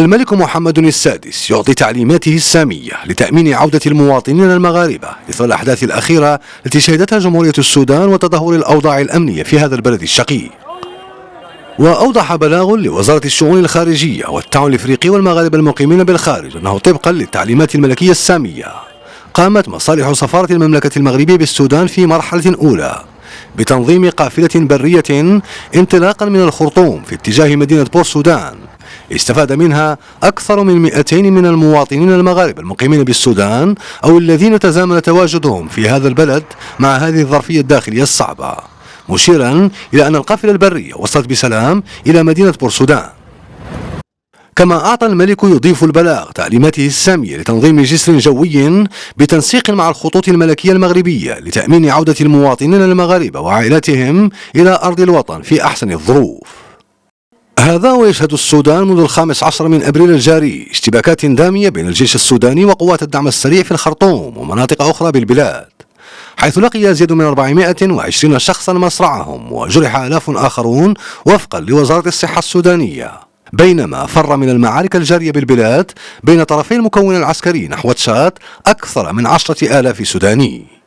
الملك محمد السادس يعطي تعليماته السامية لتأمين عودة المواطنين المغاربة إثر الأحداث الأخيرة التي شهدتها جمهورية السودان وتدهور الأوضاع الأمنية في هذا البلد الشقيق. وأوضح بلاغ لوزارة الشؤون الخارجية والتعاون الإفريقي والمغاربة المقيمين بالخارج أنه طبقا للتعليمات الملكية السامية قامت مصالح سفارة المملكة المغربية بالسودان في مرحلة أولى بتنظيم قافلة برية انطلاقا من الخرطوم في اتجاه مدينة بور سودان استفاد منها أكثر من 200 من المواطنين المغاربة المقيمين بالسودان أو الذين تزامن تواجدهم في هذا البلد مع هذه الظرفية الداخلية الصعبة، مشيرا إلى أن القافلة البرية وصلت بسلام إلى مدينة بور سودان. كما أعطى الملك يضيف البلاغ تعليماته السامية لتنظيم جسر جوي بتنسيق مع الخطوط الملكية المغربية لتأمين عودة المواطنين المغاربة وعائلاتهم إلى أرض الوطن في أحسن الظروف. هذا ويشهد السودان منذ 15 من أبريل الجاري اشتباكات دامية بين الجيش السوداني وقوات الدعم السريع في الخرطوم ومناطق أخرى بالبلاد، حيث لقي يزيد من 420 شخصا مصرعهم وجرح آلاف آخرون وفقا لوزارة الصحة السودانية، بينما فر من المعارك الجارية بالبلاد بين طرفي المكون العسكري نحو تشاد أكثر من 10,000 سوداني.